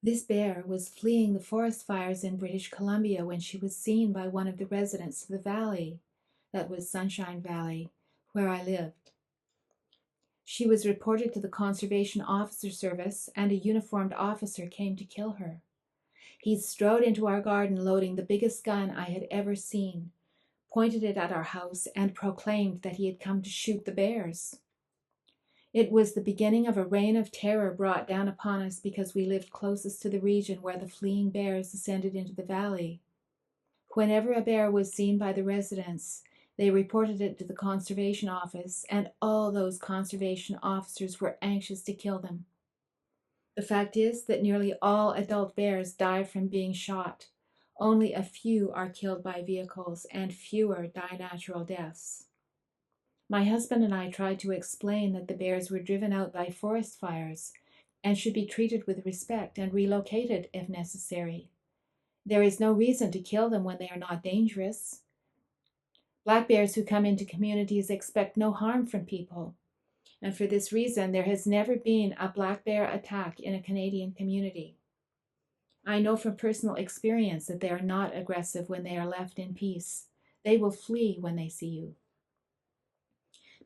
This bear was fleeing the forest fires in British Columbia when she was seen by one of the residents of the valley, that was Sunshine Valley, where I lived. She was reported to the Conservation Officer Service, and a uniformed officer came to kill her. He strode into our garden loading the biggest gun I had ever seen, pointed it at our house, and proclaimed that he had come to shoot the bears. It was the beginning of a reign of terror brought down upon us because we lived closest to the region where the fleeing bears ascended into the valley. Whenever a bear was seen by the residents, they reported it to the conservation office, and all those conservation officers were anxious to kill them. The fact is that nearly all adult bears die from being shot. Only a few are killed by vehicles, and fewer die natural deaths. My husband and I tried to explain that the bears were driven out by forest fires and should be treated with respect and relocated if necessary. There is no reason to kill them when they are not dangerous. Black bears who come into communities expect no harm from people, and for this reason there has never been a black bear attack in a Canadian community. I know from personal experience that they are not aggressive when they are left in peace. They will flee when they see you.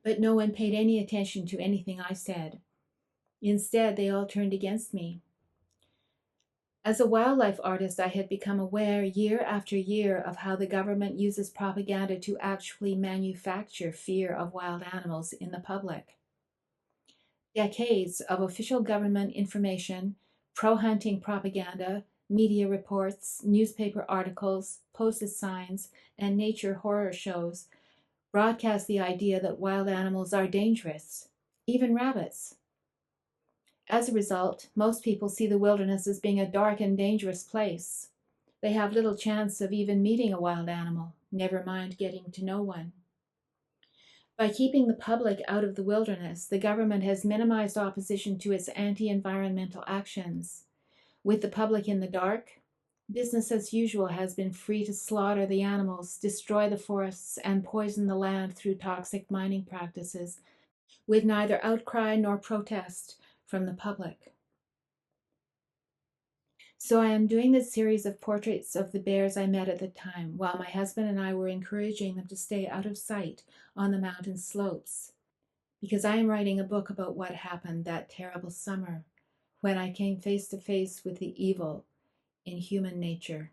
But no one paid any attention to anything I said. Instead, they all turned against me. As a wildlife artist, I had become aware year after year of how the government uses propaganda to actually manufacture fear of wild animals in the public. Decades of official government information, pro-hunting propaganda, media reports, newspaper articles, posted signs, and nature horror shows broadcast the idea that wild animals are dangerous, even rabbits. As a result, most people see the wilderness as being a dark and dangerous place. They have little chance of even meeting a wild animal, never mind getting to know one. By keeping the public out of the wilderness, the government has minimized opposition to its anti-environmental actions. With the public in the dark, business as usual has been free to slaughter the animals, destroy the forests, and poison the land through toxic mining practices, with neither outcry nor protest from the public. So I am doing this series of portraits of the bears I met at the time, while my husband and I were encouraging them to stay out of sight on the mountain slopes, because I am writing a book about what happened that terrible summer when I came face to face with the evil in human nature.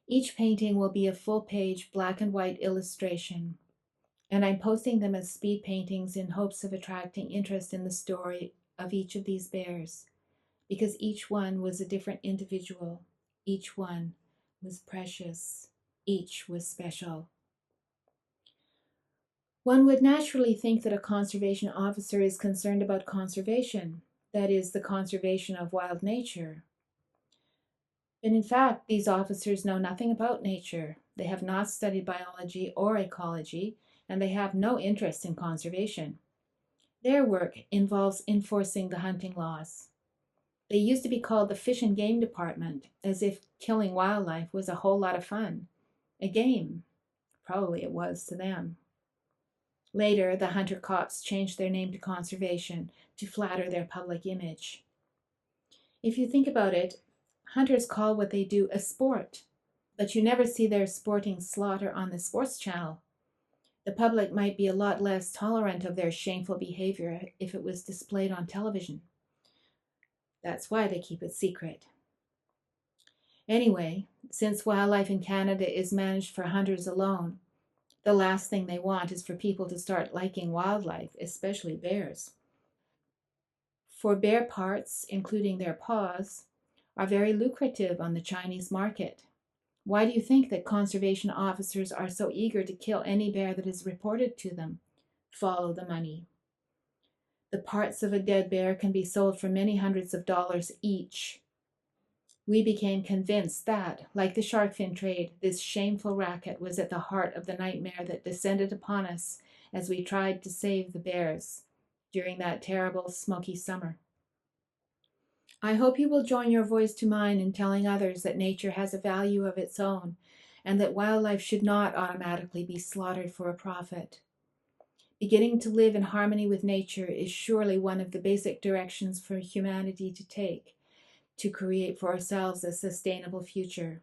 Each painting will be a full-page black and white illustration, and I'm posting them as speed paintings in hopes of attracting interest in the story of each of these bears, because each one was a different individual, each one was precious, each was special. One would naturally think that a conservation officer is concerned about conservation, that is, the conservation of wild nature. But in fact, these officers know nothing about nature. They have not studied biology or ecology, and they have no interest in conservation. Their work involves enforcing the hunting laws. They used to be called the Fish and Game Department, as if killing wildlife was a whole lot of fun. A game. Probably it was to them. Later, the hunter cops changed their name to conservation to flatter their public image. If you think about it, hunters call what they do a sport, but you never see their sporting slaughter on the sports channel. The public might be a lot less tolerant of their shameful behavior if it was displayed on television. That's why they keep it secret. Anyway, since wildlife in Canada is managed for hunters alone, the last thing they want is for people to start liking wildlife, especially bears. For bear parts, including their paws, are very lucrative on the Chinese market. Why do you think that conservation officers are so eager to kill any bear that is reported to them? Follow the money. The parts of a dead bear can be sold for many hundreds of dollars each. We became convinced that, like the shark fin trade, this shameful racket was at the heart of the nightmare that descended upon us as we tried to save the bears during that terrible smoky summer. I hope you will join your voice to mine in telling others that nature has a value of its own and that wildlife should not automatically be slaughtered for a profit. Beginning to live in harmony with nature is surely one of the basic directions for humanity to take to create for ourselves a sustainable future.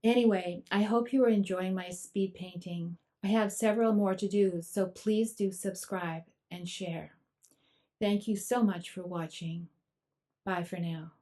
Anyway, I hope you are enjoying my speed painting. I have several more to do, so please do subscribe and share. Thank you so much for watching. Bye for now.